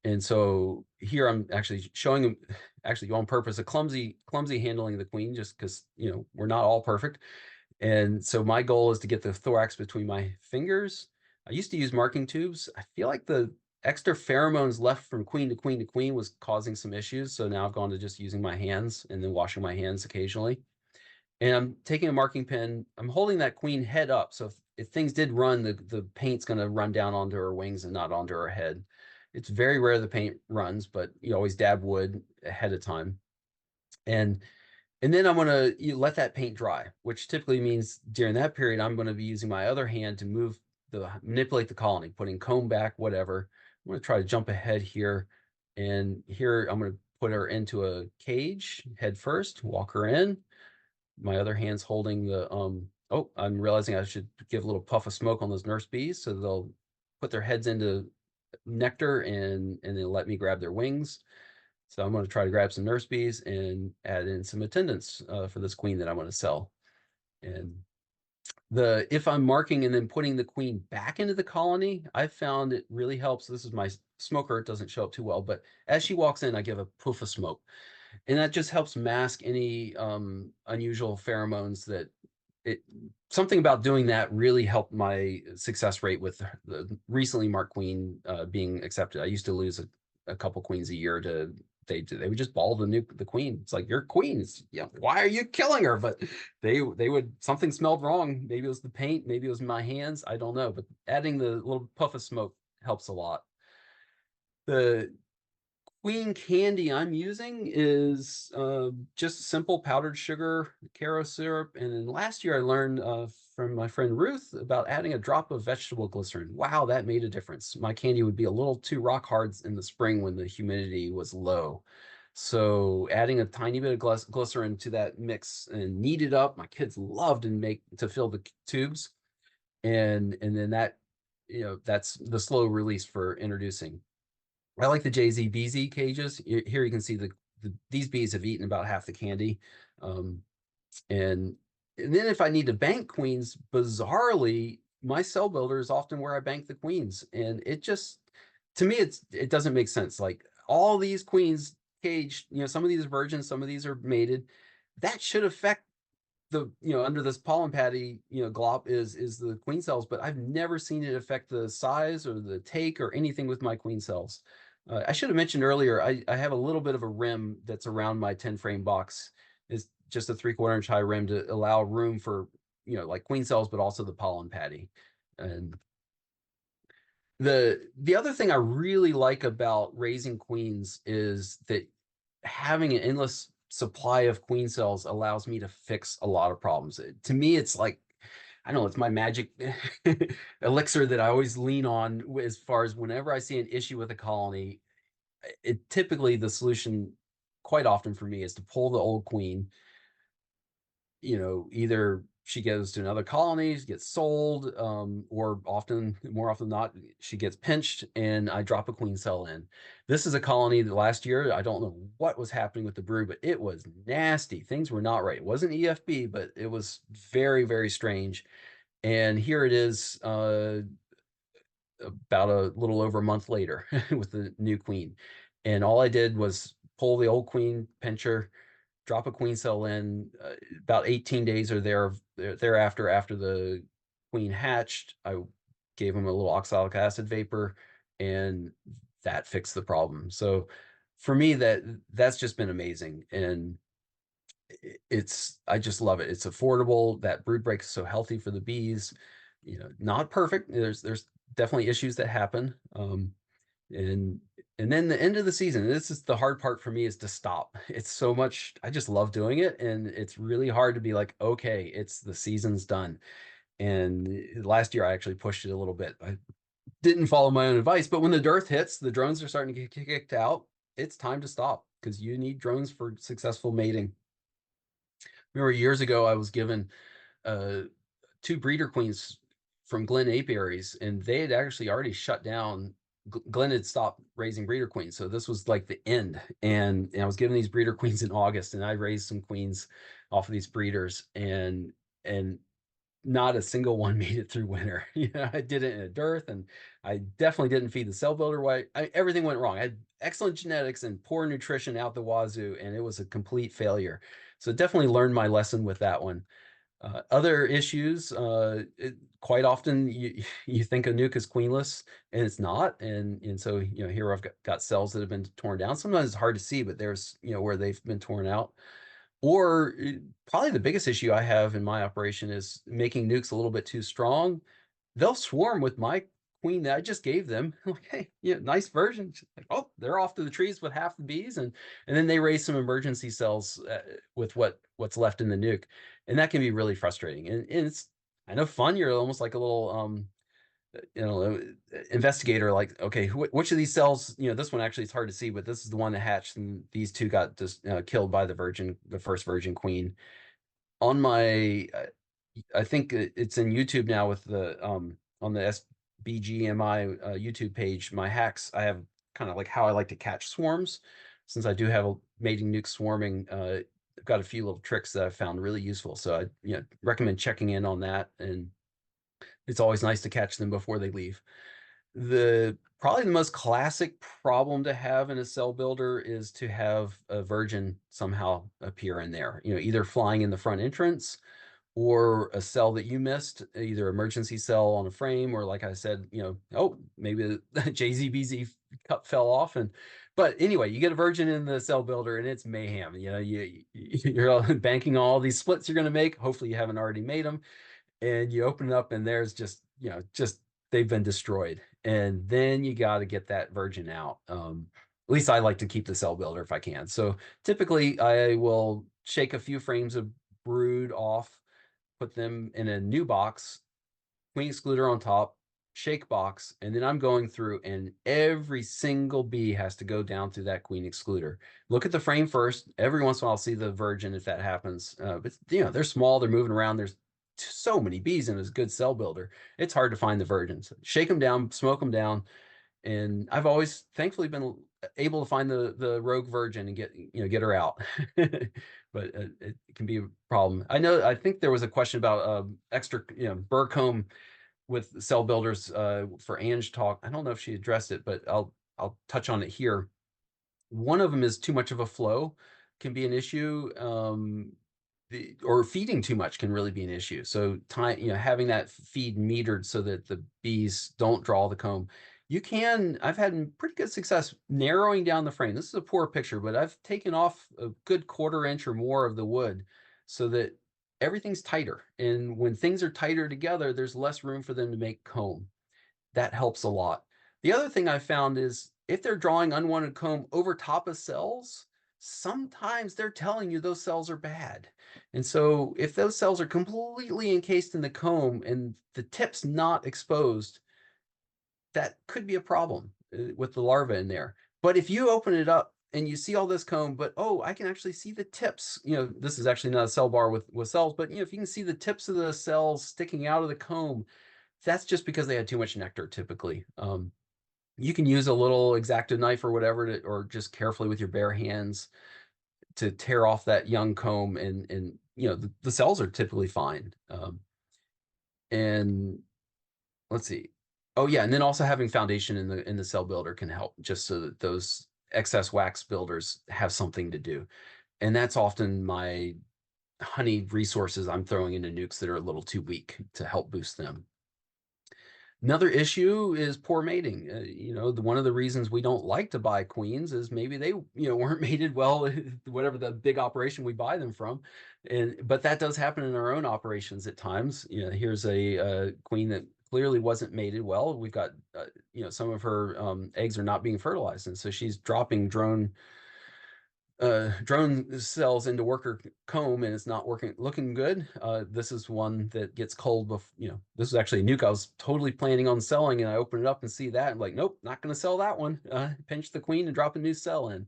And so here I'm actually showing them, actually on purpose, a clumsy handling of the queen, just because we're not all perfect. And so my goal is to get the thorax between my fingers. I used to use marking tubes. I feel like the extra pheromones left from queen to queen to queen was causing some issues. So now I've gone to just using my hands and then washing my hands occasionally. And I'm taking a marking pen. I'm holding that queen head up. So if things did run, the paint's going to run down onto her wings and not onto her head. It's very rare the paint runs, but you always dab wood ahead of time. And then I'm going to let that paint dry, which typically means during that period, I'm going to be using my other hand to manipulate the colony, putting comb back, whatever. I'm going to try to jump ahead here. And here I'm going to put her into a cage head first, walk her in. My other hand's holding oh, I'm realizing I should give a little puff of smoke on those nurse bees so they'll put their heads into nectar and then let me grab their wings. So I'm going to try to grab some nurse bees and add in some attendants for this queen that I want to sell. And if I'm marking and then putting the queen back into the colony, I've found it really helps. This is my smoker. It doesn't show up too well, but as she walks in, I give a poof of smoke. And that just helps mask any unusual pheromones something about doing that really helped my success rate with the recently marked queen being accepted. I used to lose a couple queens a year to they would just ball the queen. It's like, you're queen. Why are you killing her? But they would, something smelled wrong. Maybe it was the paint, maybe it was my hands. I don't know. But adding the little puff of smoke helps a lot. The queen candy I'm using is just simple powdered sugar, Caro syrup. And then last year I learned from my friend Ruth about adding a drop of vegetable glycerin. Wow, that made a difference. My candy would be a little too rock hard in the spring when the humidity was low. So adding a tiny bit of glycerin to that mix and knead it up. My kids loved to fill the tubes. And then that's the slow release for introducing. I like the JZ BZ cages. Here you can see these bees have eaten about half the candy. And then if I need to bank queens, bizarrely, my cell builder is often where I bank the queens. And to me, it doesn't make sense. Like all these queens caged, some of these are virgins, some of these are mated. That should affect under this pollen patty, glop is the queen cells, but I've never seen it affect the size or the take or anything with my queen cells. I should have mentioned earlier, I have a little bit of a rim that's around my 10 frame box. It's just a 3/4 inch high rim to allow room for, like queen cells, but also the pollen patty. And the other thing I really like about raising queens is that having an endless supply of queen cells allows me to fix a lot of problems. To me, it's like, I don't know, it's my magic elixir that I always lean on as far as whenever I see an issue with a colony. It typically, the solution quite often for me is to pull the old queen. Either she goes to another colony, gets sold, or more often than not, she gets pinched and I drop a queen cell in. This is a colony that last year, I don't know what was happening with the brood, but it was nasty. Things were not right. It wasn't EFB, but it was very, very strange. And here it is, about a little over a month later with the new queen. And all I did was pull the old queen, pinch her, drop a queen cell in. About 18 days or thereafter, after the queen hatched, I gave them a little oxalic acid vapor, and that fixed the problem. So for me, that's just been amazing. And I just love it. It's affordable. That brood break is so healthy for the bees. Not perfect. There's definitely issues that happen. And then the end of the season, this is the hard part for me, is to stop. It's so much, I just love doing it, and it's really hard to be like, okay, it's the season's done. And last year I actually pushed it a little bit. I didn't follow my own advice, but when the dearth hits, the drones are starting to get kicked out. It's time to stop, because you need drones for successful mating. Remember years ago, I was given uh, two breeder queens from Glen apiaries, and they had actually already shut down. Glen had stopped raising breeder queens, so this was like the end. And I was given these breeder queens in August, and I raised some queens off of these breeders, and not a single one made it through winter. I did it in a dearth, and I definitely didn't feed the cell builder right. Everything went wrong. I had excellent genetics and poor nutrition out the wazoo, and it was a complete failure. So definitely learned my lesson with that one. Other issues, quite often you think a nuke is queenless, and it's not. And so here I've got cells that have been torn down. Sometimes it's hard to see, but there's where they've been torn out. Or probably the biggest issue I have in my operation is making nukes a little bit too strong. They'll swarm with my queen that I just gave them. Like, hey, nice version. Like, oh, they're off to the trees with half the bees, and then they raise some emergency cells with what's left in the nuke, and that can be really frustrating. And it's kind of fun. You're almost like a little investigator. Like, okay, which of these cells? This one actually, it's hard to see, but this is the one that hatched, and these two got just killed by the first virgin queen. On my I think it's in YouTube now with the on the SBGMI YouTube page, my hacks. I have kind of like how I like to catch swarms. Since I do have a mating nuke swarming, I've got a few little tricks that I've found really useful. So I recommend checking in on that, and it's always nice to catch them before they leave. Probably the most classic problem to have in a cell builder is to have a virgin somehow appear in there, either flying in the front entrance, or a cell that you missed, either emergency cell on a frame, or like I said, oh, maybe the JZBZ cup fell off. But anyway, you get a virgin in the cell builder and it's mayhem. You're banking on all these splits you're going to make. Hopefully you haven't already made them, and you open it up and there's just they've been destroyed. And then you got to get that virgin out. At least I like to keep the cell builder if I can. So typically I will shake a few frames of brood off, put them in a new box, queen excluder on top, shake box, and then I'm going through, and every single bee has to go down through that queen excluder. Look at the frame first. Every once in a while I'll see the virgin if that happens. But they're small, they're moving around. There's so many bees in this good cell builder. It's hard to find the virgins. Shake them down, smoke them down, and I've always thankfully been able to find the rogue virgin and get her out. But it can be a problem. I think there was a question about extra burr comb with cell builders for Ange talk. I don't know if she addressed it, but I'll touch on it here. One of them is too much of a flow can be an issue. Or feeding too much can really be an issue. So having that feed metered so that the bees don't draw the comb You can, I've had pretty good success narrowing down the frame. This is a poor picture, but I've taken off a good 1/4 inch or more of the wood so that everything's tighter. And when things are tighter together, there's less room for them to make comb. That helps a lot. The other thing I found is if they're drawing unwanted comb over top of cells, sometimes they're telling you those cells are bad. And so if those cells are completely encased in the comb and the tip's not exposed, that could be a problem with the larva in there. But if you open it up and you see all this comb, but oh, I can actually see the tips. This is actually not a cell bar with cells, but if you can see the tips of the cells sticking out of the comb, that's just because they had too much nectar typically. You can use a little X-Acto knife or whatever or just carefully with your bare hands to tear off that young comb, and the cells are typically fine. And let's see. Oh yeah, and then also having foundation in the cell builder can help, just so that those excess wax builders have something to do. And that's often my honey resources I'm throwing into nukes that are a little too weak to help boost them. Another issue is poor mating. One of the reasons we don't like to buy queens is maybe they, weren't mated well, whatever the big operation we buy them from. But that does happen in our own operations at times. Here's a queen that clearly wasn't mated well. We've got, some of her eggs are not being fertilized, and so she's dropping drone cells into worker comb, and it's not looking good. This is one that gets cold this is actually a nuke I was totally planning on selling, and I open it up and see that. I'm like, nope, not going to sell that one. Pinch the queen and drop a new cell in.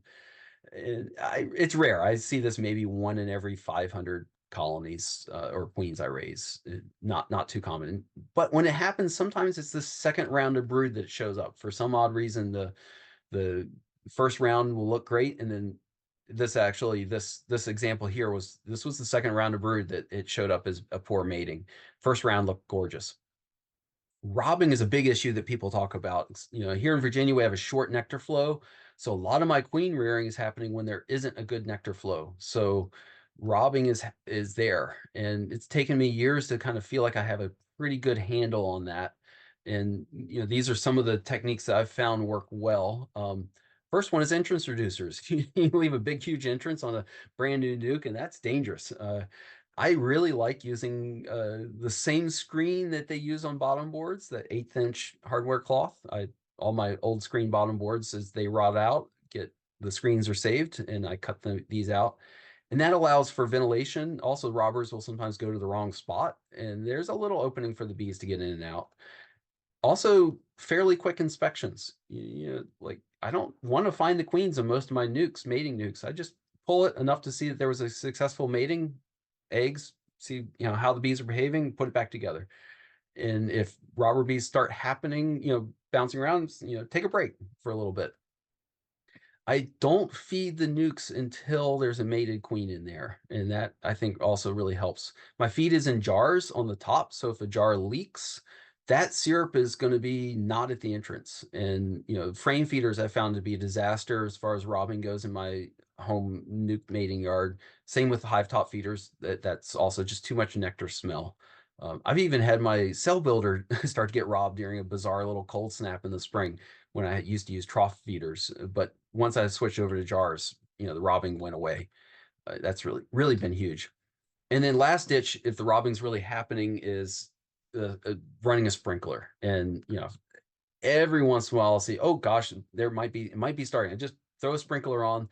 And it's rare. I see this maybe 1 in every 500 colonies or queens I raise. Not too common. But when it happens, sometimes it's the second round of brood that shows up. For some odd reason, the first round will look great, and then this example here was the second round of brood that it showed up as a poor mating. First round looked gorgeous. Robbing is a big issue that people talk about. Here in Virginia, we have a short nectar flow. So a lot of my queen rearing is happening when there isn't a good nectar flow. So robbing is there. And it's taken me years to kind of feel like I have a pretty good handle on that. And these are some of the techniques that I've found work well. First one is entrance reducers. You leave a big, huge entrance on a brand new nuke, and that's dangerous. I really like using the same screen that they use on bottom boards, that 1/8 inch hardware cloth. All my old screen bottom boards, as they rot out, the screens are saved, and I cut these out. And that allows for ventilation. Also, robbers will sometimes go to the wrong spot, and there's a little opening for the bees to get in and out. Also, fairly quick inspections. Like, I don't want to find the queens in most of my mating nukes. I just pull it enough to see that there was a successful mating, eggs, see how the bees are behaving, put it back together. And if robber bees start happening, bouncing around, take a break for a little bit. I don't feed the nukes until there's a mated queen in there, and that I think also really helps. My feed is in jars on the top, so if a jar leaks, that syrup is going to be not at the entrance. And frame feeders I found to be a disaster as far as robbing goes in my home nuke mating yard. Same with hive top feeders. That's also just too much nectar smell. I've even had my cell builder start to get robbed during a bizarre little cold snap in the spring when I used to use trough feeders. But once I switched over to jars, the robbing went away. That's really been huge. And then last ditch, if the robbing's really happening, is running a sprinkler. And every once in a while I'll see, oh gosh, it might be starting. I just throw a sprinkler on.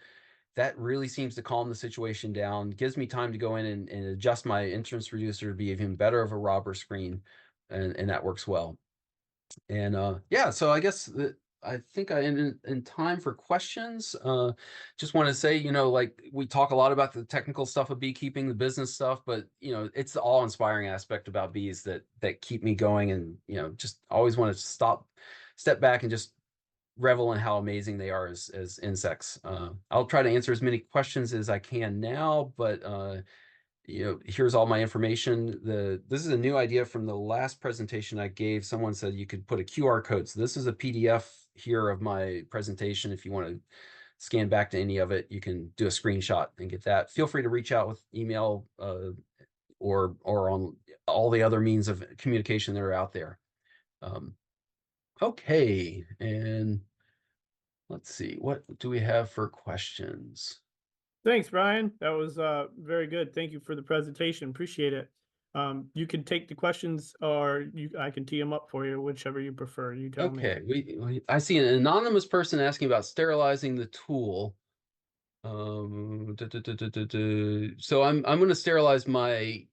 That really seems to calm the situation down, gives me time to go in and adjust my entrance reducer to be even better of a robber screen, and that works well. And yeah, so I guess I think I ended in time for questions. Just want to say, like, we talk a lot about the technical stuff of beekeeping, the business stuff, but it's the awe-inspiring aspect about bees that keep me going, and just always want to step back and just revel in how amazing they are as insects. I'll try to answer as many questions as I can now, but here's all my information. This is a new idea from the last presentation I gave. Someone said you could put a QR code. So this is a PDF here of my presentation. If you want to scan back to any of it, you can do a screenshot and get that. Feel free to reach out with email or on all the other means of communication that are out there. Okay, and let's see, what do we have for questions? Thanks, Brian. That was very good. Thank you for the presentation. Appreciate it. You can take the questions, or I can tee them up for you, whichever you prefer. You tell me. Okay, I see an anonymous person asking about sterilizing the tool. So I'm going to sterilize the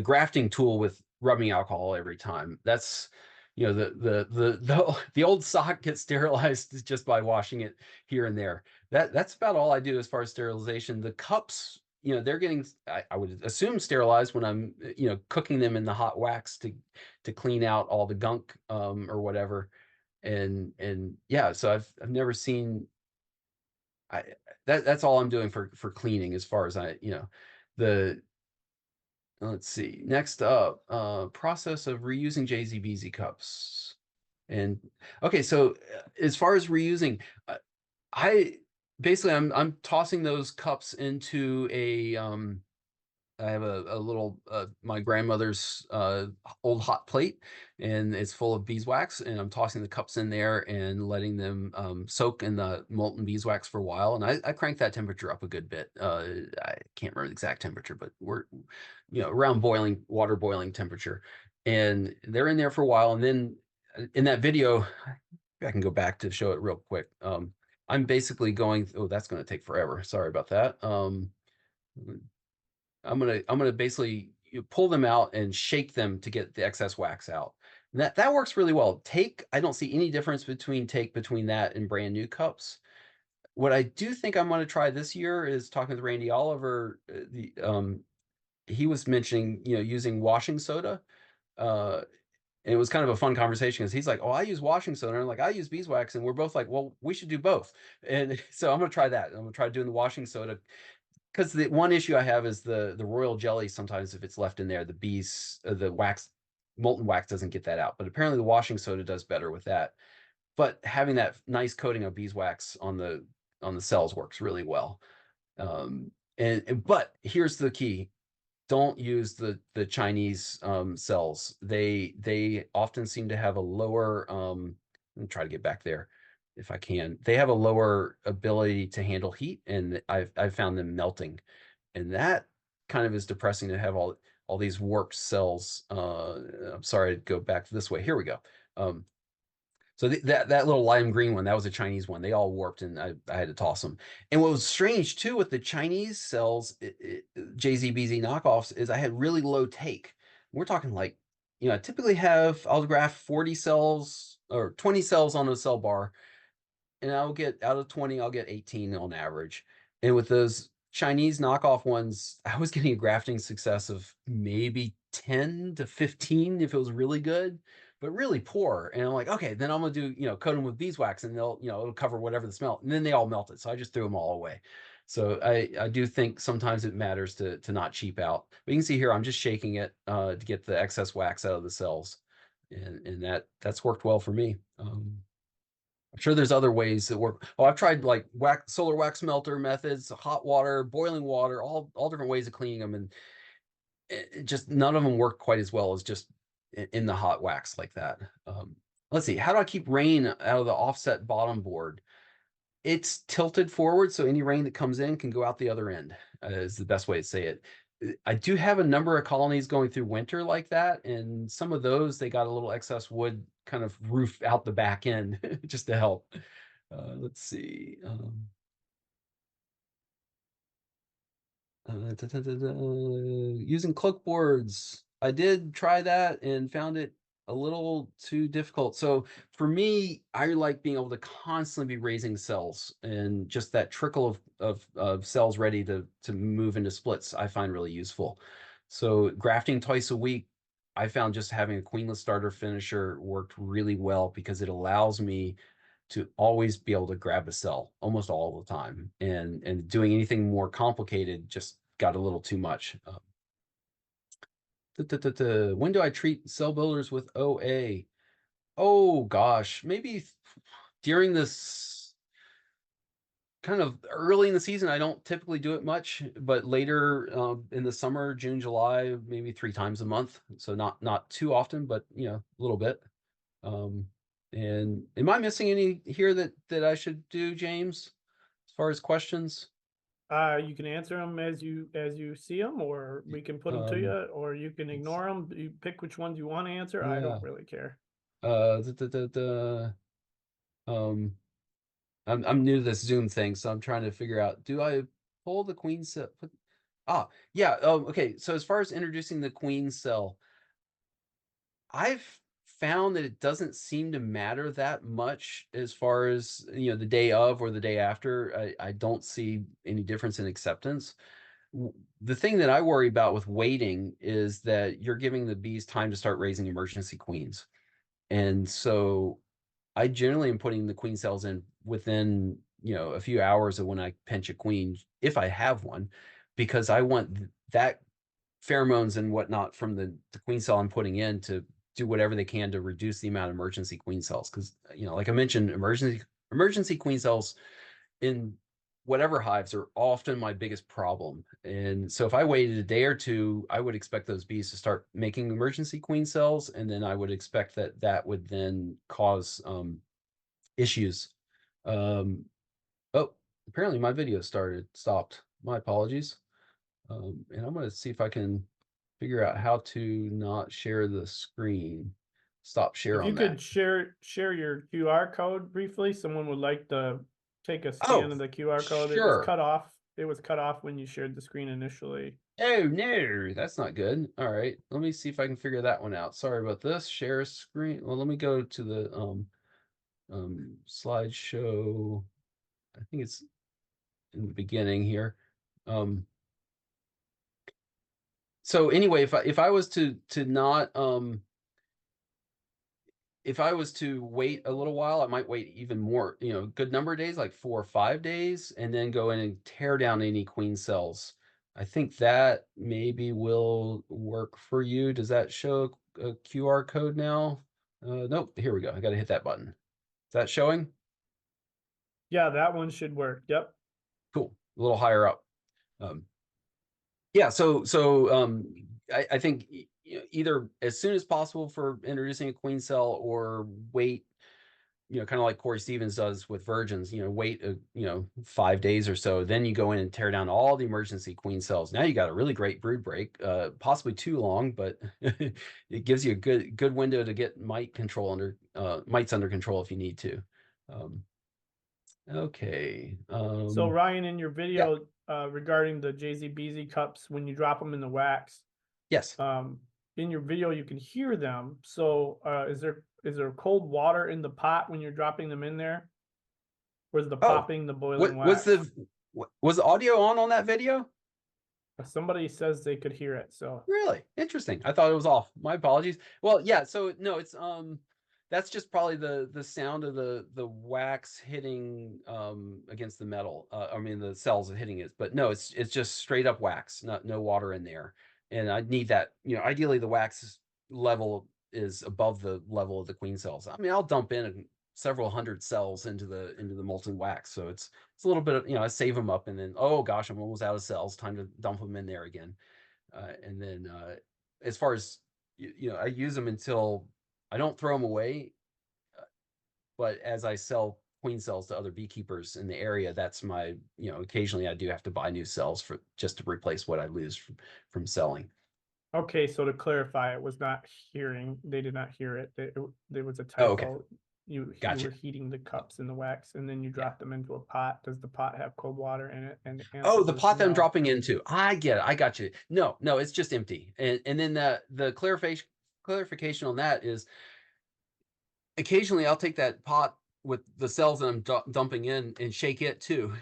grafting tool with rubbing alcohol every time. That's the old sock gets sterilized just by washing it here and there. That's about all I do as far as sterilization. The cups, they're getting, I would assume, sterilized when I'm cooking them in the hot wax to clean out all the gunk or whatever. And yeah, so I've never seen I that's all I'm doing for cleaning as far as the let's see. Next up, process of reusing JZBZ cups. And okay, so as far as reusing, I basically I'm tossing those cups into I have a little my grandmother's old hot plate, and it's full of beeswax, and I'm tossing the cups in there and letting them soak in the molten beeswax for a while. And I crank that temperature up a good bit. I can't remember the exact temperature, but we're around boiling water boiling temperature, and they're in there for a while. And then in that video, I can go back to show it real quick. I'm basically going. Oh, that's going to take forever. Sorry about that. I'm gonna basically pull them out and shake them to get the excess wax out. And that works really well. Take, I don't see any difference between that and brand new cups. What I do think I'm going to try this year is talking with Randy Oliver. He was mentioning using washing soda. And it was kind of a fun conversation because he's like, "Oh, I use washing soda," and I'm like, "I use beeswax," and we're both like, "Well, we should do both." And so I'm gonna try that. I'm gonna try doing the washing soda because the one issue I have is the royal jelly. Sometimes if it's left in there, the wax, molten wax doesn't get that out. But apparently the washing soda does better with that. But having that nice coating of beeswax on the cells works really well. But here's the key: don't use the Chinese cells. They often seem to have a lower. Let me try to get back there if I can. They have a lower ability to handle heat, and I've found them melting, and that kind of is depressing to have all these warped cells. I'm sorry to go back this way. Here we go. So that little lime green one, that was a Chinese one. They all warped, and I had to toss them. And what was strange too with the Chinese cells, JZBZ knockoffs, is I had really low take. We're talking like, I typically have I'll graft 40 cells or 20 cells on a cell bar, and I'll get out of 20, I'll get 18 on average. And with those Chinese knockoff ones, I was getting a grafting success of maybe 10 to 15 if it was really good, but really poor. And I'm like, okay, then I'm gonna do, coat them with beeswax, and they'll, it'll cover whatever the smell. And then they all melted. So I just threw them all away. So I do think sometimes it matters to not cheap out. But you can see here, I'm just shaking it to get the excess wax out of the cells. And that's worked well for me. I'm sure there's other ways that work. Oh, I've tried like solar wax melter methods, hot water, boiling water, all different ways of cleaning them, and just none of them work quite as well as just in the hot wax like that. Let's see, how do I keep rain out of the offset bottom board? It's tilted forward, so any rain that comes in can go out the other end, is the best way to say it. I do have a number of colonies going through winter like that, and some of those, they got a little excess wood kind of roof out the back end just to help. Let's see. Using clipboards. I did try that and found it a little too difficult. So for me, I like being able to constantly be raising cells, and just that trickle of cells ready to move into splits, I find really useful. So grafting twice a week, I found just having a queenless starter finisher worked really well because it allows me to always be able to grab a cell almost all the time, and doing anything more complicated just got a little too much. When do I treat cell builders with OA? Oh gosh, maybe during this kind of early in the season. I don't typically do it much, but later in the summer, June, July, maybe 3 times a month. So not too often, but a little bit. Um, and am I missing any here that I should do, James, as far as questions? You can answer them as you see them, or we can put them to you, Um, or you can let's, ignore them. You pick which ones you want to answer. I yeah. don't really care. The, um, I'm new to this Zoom thing, so I'm trying to figure out, do I pull the queen cell? Yeah. Okay. So as far as introducing the queen cell, I've found that it doesn't seem to matter that much as far as, the day of or the day after. I don't see any difference in acceptance. The thing that I worry about with waiting is that you're giving the bees time to start raising emergency queens. And so I generally am putting the queen cells in within, a few hours of when I pinch a queen, if I have one, because I want that pheromones and whatnot from the queen cell I'm putting in to do whatever they can to reduce the amount of emergency queen cells. Because, like I mentioned, emergency queen cells in whatever hives are often my biggest problem. And so if I waited a day or two, I would expect those bees to start making emergency queen cells, and then I would expect that that would then cause issues. Um, oh, apparently my video stopped. My apologies. And I'm going to see if I can figure out how to not share the screen. Stop share If you on could that. share your QR code briefly, someone would like to take a Oh, scan of the QR code. It was sure. cut off. It was cut off when you shared the screen initially. Oh no, that's not good. All right, let me see if I can figure that one out. Sorry about this. Share screen. Well, let me go to the slideshow. I think it's in the beginning here. Um, so anyway, if I was to not if I was to wait a little while, I might wait even more, good number of days, like 4 or 5 days, and then go in and tear down any queen cells. I think that maybe will work for you. Does that show a QR code now? Nope. Here we go. I got to hit that button. Is that showing? Yeah, that one should work. Yep. Cool. A little higher up. Um, yeah. So I think either as soon as possible for introducing a queen cell, or wait, kind of like Corey Stevens does with virgins, wait, 5 days or so. Then you go in and tear down all the emergency queen cells. Now you got a really great brood break, possibly too long, but it gives you a good window to get mites under control if you need to. Um, okay. So Ryan, in your Yeah. video regarding the JZBZ cups, when you drop them in the wax, Yes. um, in your video you can hear them. So is there cold water in the pot when you're dropping them in there? Or is the Oh, popping the boiling what was wax? was the audio on that video? Somebody says they could hear it. So Really? Interesting. I thought it was off. My apologies. Well, yeah, so no, it's that's just probably the sound of the wax hitting against the metal. I mean the cells hitting it. But no, it's just straight up wax, not no water in there. And I need that, ideally the wax level is above the level of the queen cells. I mean, I'll dump in several hundred cells into the molten wax. So it's a little bit of, I save them up, and then, oh gosh, I'm almost out of cells. Time to dump them in there again. And then as far as, I use them until I don't throw them away, but as I sell queen cells to other beekeepers in the area, that's my, occasionally I do have to buy new cells for just to replace what I lose from selling. okay, so to clarify, it was not hearing. They did not hear it. There was a Oh, okay. typo. You Gotcha. were heating the cups in the wax, and then you Yeah. drop them into a pot. Does the pot have cold water in it? And the answer Oh, the was pot that I'm no. dropping into. I get it. I got you. No, it's just empty. And then the clarification on that is, occasionally I'll take that pot with the cells that I'm dumping in and shake it too,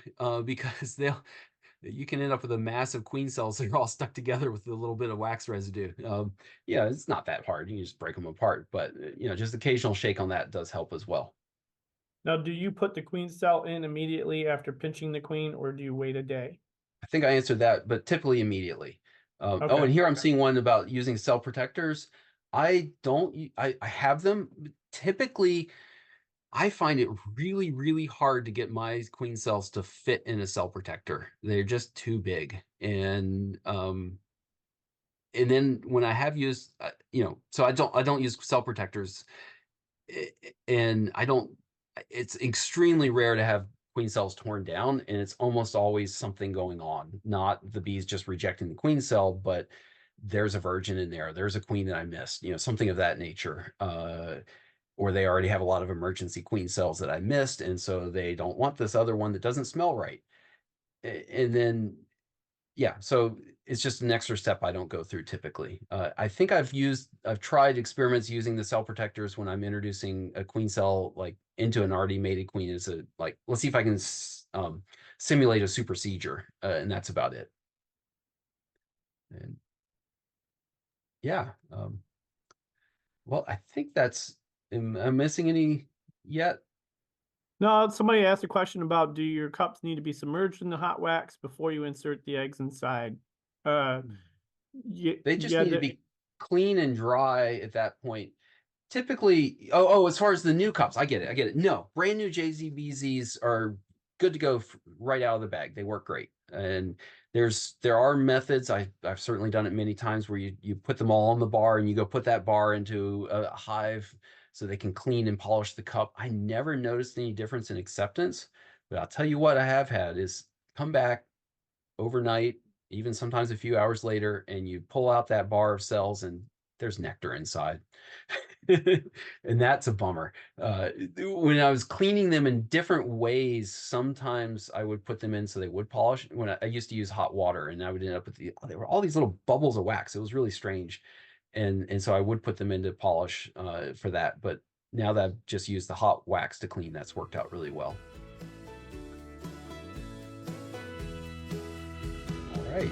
because you can end up with a massive queen cells that are all stuck together with a little bit of wax residue. Yeah, it's not that hard. You can just break them apart, but just occasional shake on that does help as well. Now, do you put the queen cell in immediately after pinching the queen, or do you wait a day? I think I answered that, but typically immediately. Oh, Okay. and here I'm seeing one about using cell protectors. I don't. I have them. Typically, I find it really, really hard to get my queen cells to fit in a cell protector. They're just too big. And then when I have used, so I don't use cell protectors. And I don't, it's extremely rare to have queen cells torn down, and it's almost always something going on. Not the bees just rejecting the queen cell, but there's a virgin in there. There's a queen that I missed, something of that nature. Or they already have a lot of emergency queen cells that I missed, and so they don't want this other one that doesn't smell right. And then yeah, so it's just an extra step I don't go through typically. I think I've tried experiments using the cell protectors when I'm introducing a queen cell like into an already mated queen as a like, let's see if I can simulate a supersedure, and that's about it. And yeah, well, I think that's. Am I missing any yet? No, somebody asked a question about, do your cups need to be submerged in the hot wax before you insert the eggs inside? Uh, They just yeah, need to be clean and dry at that point. Typically, as far as the new cups, I get it. I get it. No, brand new JZBZs are good to go right out of the bag. They work great. And there are methods. I've certainly done it many times where you put them all on the bar and you go put that bar into a hive so they can clean and polish the cup. I never noticed any difference in acceptance, but I'll tell you what I have had is come back overnight, even sometimes a few hours later, and you pull out that bar of cells and there's nectar inside. And that's a bummer. When I was cleaning them in different ways, sometimes I would put them in so they would polish. When I used to use hot water, and I would end up with there were all these little bubbles of wax. It was really strange, and so I would put them into polish for that. But now that I've just used the hot wax to clean, that's worked out really well. All right.